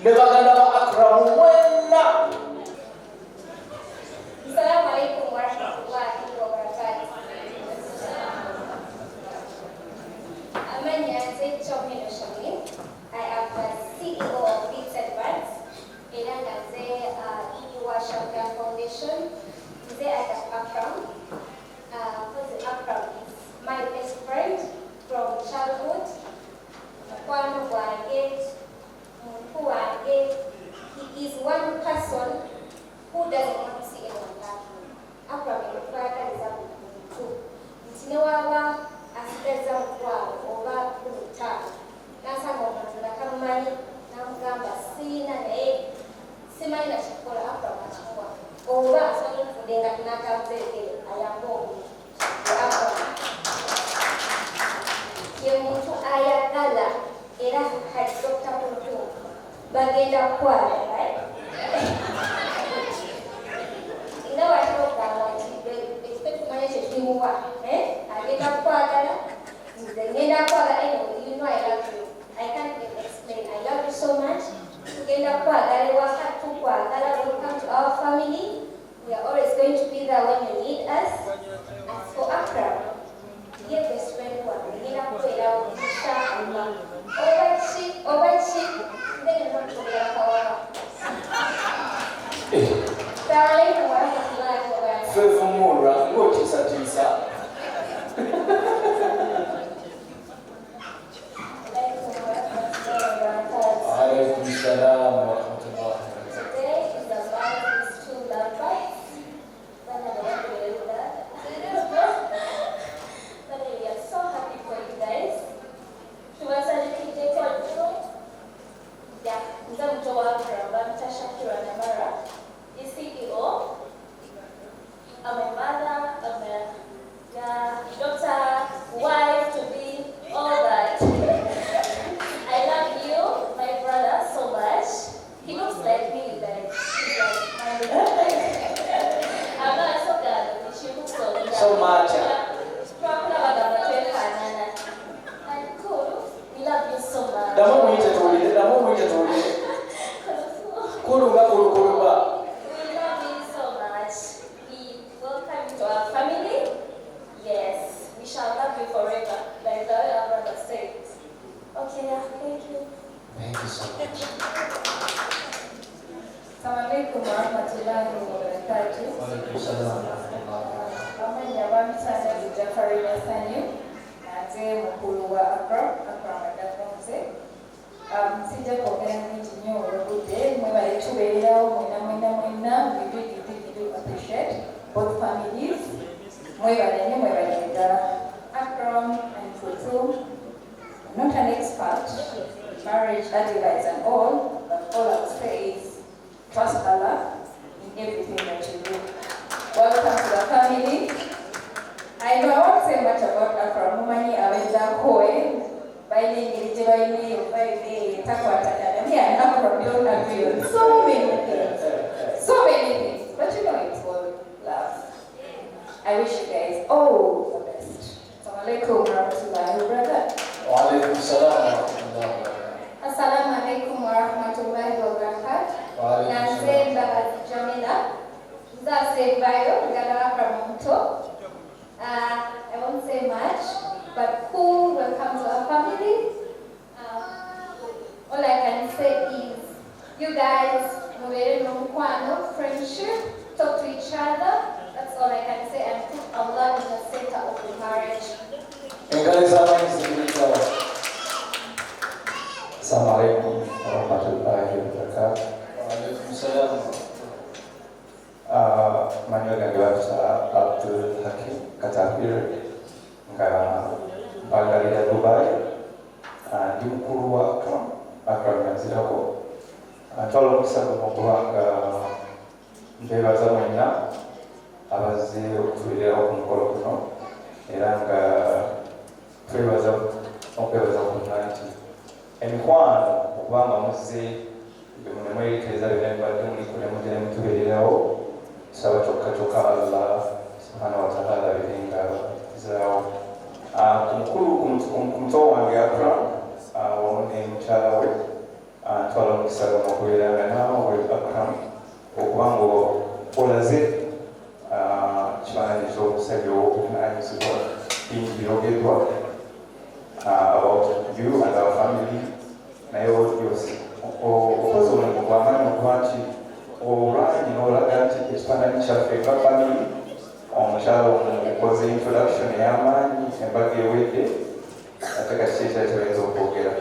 nebaganda ba Akram wenna. Assalamu alaikum warahmatullahi wabarakatuh. Amanya Zaid Chomino Shami. I am the CEO of Beats Advance. Ilanga Ze Iwa Shamga Foundation. Ze Akram. Akram is my best friend from childhood. Kwanu Wage, he is one person who doesn't want to see anyone happy. Akram is too. Mtinawawa asideza mkwao oba kuta. Nasa mwana kamani na mgamba sina na sima ina chakula Akram achukua. Oba asali kudenga tunakamzeke ayambo. Akram. Ye mtu ayagala era hadokta mtu bagenda kwa right. Ingawa toka expect kumanya chetiwa agenda kwa gala ngenda kwa gala you know I love you. I can't even explain. I love you so much. Ngenda kwa gala wakati kwa gala welcome to our family. We are always going to be there when you need us. As for Akram, dear best friend one, ngenda kwa ila inshallah. Obachi, then you want to be a power. Darling, what is life? Furthermore, notice at Lisa. Alaykum salam wa rahmatullah. Today is about these two love bites. But we are so happy for you guys. To us, I think they told you. Yeah, Zamtoa Karamba, Shakira Namara, the CEO. I'm a mother, I'm a daughter, wife to be, all that. I love you, my brother, so much. He looks like me, guys. He's like I'm not so good, she looks so much. And cool, we love you so much. Damo mwite tuwile. Kuluba. We love you so much. We welcome you to our family. Yes, we shall love you forever, like the way our brother said. Okay, yeah, thank you. Thank you so much. Assalamualaikum warahmatullahi wabarakatuh. Alaykum salam wa rahmatullah. Amanya bamtana Jafari Nasanyu. Naze mukulu wa Akram Adakonze. Sija kwogera mingi nnyo olwobudde mwebale tubeererawo mwena we really do appreciate both families. Mwebale nnyo mwebale ddala. Akram and Futu, I'm not an expert, marriage advice and all, but all I would say is trust Allah in everything that you do. Welcome to the family. I know I won't say much about Akram. Mumani aweza koe. Baile ngirije baile takwatana. Yeah, Akram don't agree on so many things. But you know it's all love. I wish you guys all the best. Assalamualaikum warahmatullahi wabarakatuh. Wa alaykum salam wa rahmatullah. Assalamu alaikum warahmatullahi wabarakatuh. Wa alaykum Naze Mbabazi Jamila. Zase Bayo, Gala Pramonto. I won't say much, but cool, welcome to our family. All I can say is, you guys, friendship, talk to each other. That's all I can say, and put Allah in the center of the marriage. Assalamu alaikum warahmatullahi wabarakatuh. Wa alaykum salam. Manyo gangwasa Abdul Hakim Katafir nga mbagalira Dubai ndi mukulu wa Akram yazirako ntwala omukisa guno kubanga mbeebaza mwenna abazze okutubeererawo ku mukolo guno era nga twebaza okwebaza bonna nti emikwano okubanga muzze nemwerekereza byonna bibadde muliko ne mugenda mutubeererawo tusaba kyokka Allah subhanahu wa ta'ala birenga zaawo ku muto wange Akram wamu ne mukyala we ntwala omukisa okubeeranga naawe Akram okuba ng'olaze kifaananyi ky'omusajja ow'obuvunaanyizibwa bingi byogeddwa about you and our family naye okoze omulimu gw'amaanyi okuba nti olwanyi n'olaga nti ekifaananyi kyaffe nga family omukyalo omukoze introduction ey'amaanyi embaga ewedde ate kati kyekyakyoyinza okwogera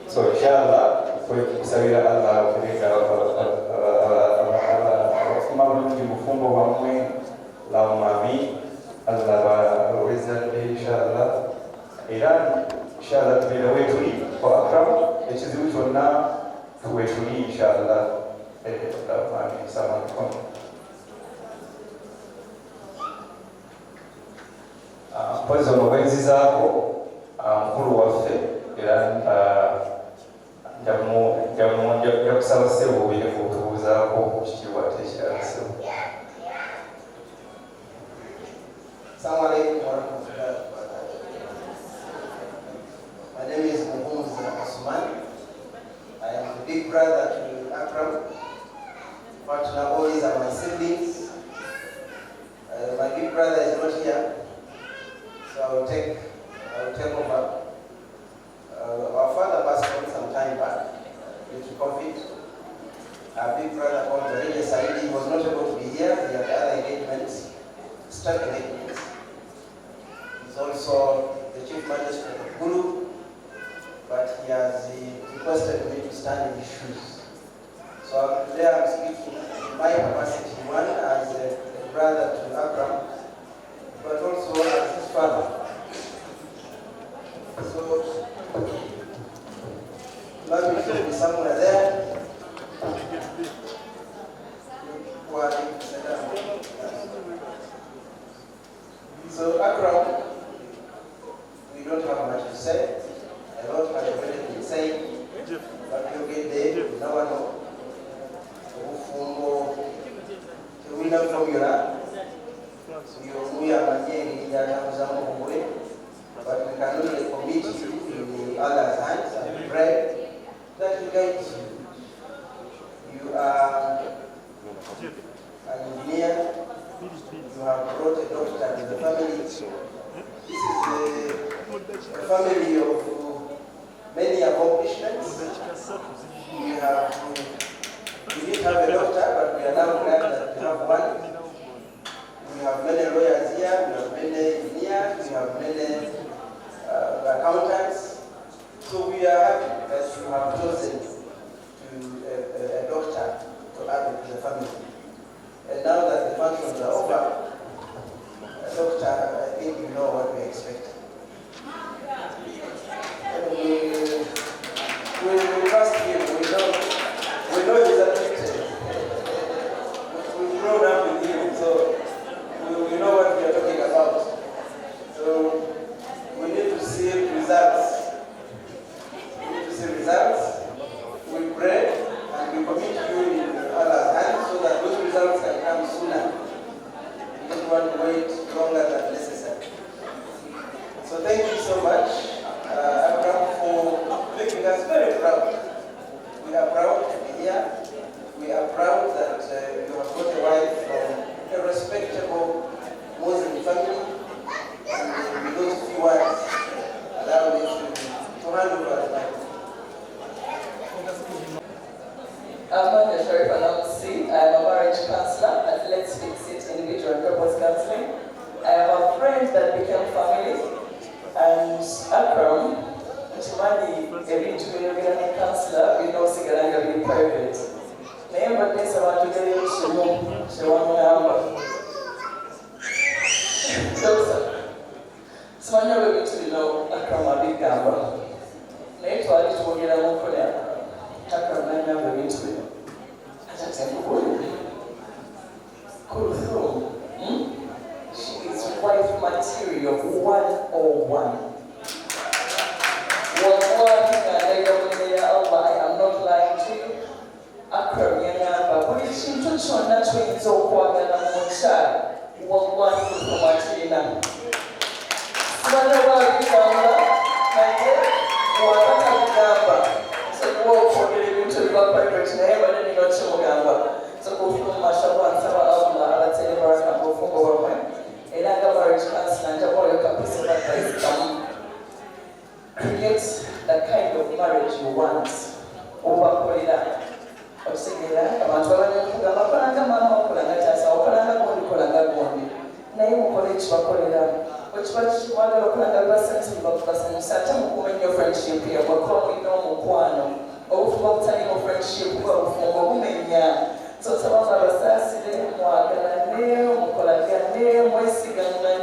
so inshallah kusabira Allah okuleeta abafuma bulungi bufumbo bwammwe lawumami Allah bawezadde inshallah era inshallah tubeera wetuli kwa Akram ekizibu kyonna tuwetuli inshallah lawumami salamualaikum. Mpozi omugwenzizaako mukulu waffe era nja kusaba ssebo obeereku otubuuzaako kitiibwa tekirala ssebo. Assalamu alaikum warahmatullahi wabarakatuh. My name is Muhumuz Osman. I am the big brother to Akram. But now all these are my siblings. My big brother is not here. So I will take over. Our father passed on some time back due to COVID. Our big brother called Zaria Saidi was not able to be here. He had other engagements, stuck engagements. He's also the chief magistrate of Gulu, but he has requested me to stand in his shoes. So today I'm speaking in my capacity, one as a brother to Akram, but also as his father. So, maybe should be somewhere there. So, Akram, we don't have much to say. A lot has already been said, but you get there, you never know. We know formula. We are managing but we can only commit you in Allah's hands and pray that He guides you. You are an engineer. You have brought a doctor to the family. This is a family of many accomplishments. We didn't have a doctor, but we are now glad that we have one. We have many lawyers here, we have many engineers, we have many accountants. So we are happy that you have chosen a doctor to add to the family. And now that the functions are over, doctor, I think you know what we expect. We trust him, we know he's afflicted. We've grown up with him, so we know what we are talking about. So we need to see results. We pray and we commit you in Allah's hands so that those results can come sooner. We don't want to wait longer than necessary. So thank you so much, Akram, for making us very proud. We are proud to be here. We are proud that you have got a wife from a respectable Muslim family. And with those few words, allow me to hand over the microphone. I'm Manja Sharif Anamsi. I'm a marriage counselor at Let's Fix It Individual and Couples Counseling. I have a friend that became family, and Akram, Chimani, every two-year counselor, we know Sigaranga being private. Name but this about to get you, she won't number. So, Smanya will be to know Akram a big number. Later, I will get a more for them. Akram, I never been to you. I just said, cool through. She is wife material 101. I am not lying to you. Akram, kintu kyonna tuyinza okwagala mu mukyala wallahi kutumatirina sibana babigamba naye bwaba tabigamba osobola okwogera ebintu tuli ba pirate naye bali nino kimugamba sokufumasha bwansaba abula abatele baraka mufungo wamwe era nga marriage counselor njaboyo kapisa advice kamu create the kind of marriage you want obakolera okusigera abantu babanya okugamba okolanga maama okolanga taasa okolanga gondi kolanga gondi naye mukole ekibakolera wekiba kikwagala okulanga bibasanyusa bakubasanyusa ate mukuuma ennyo friendship yabwakuba mulina omukwano obufuba obutalimu friendship bwa bufumbo bumenya so nsaba nga basaasire mwagalane mukolagane mwesigane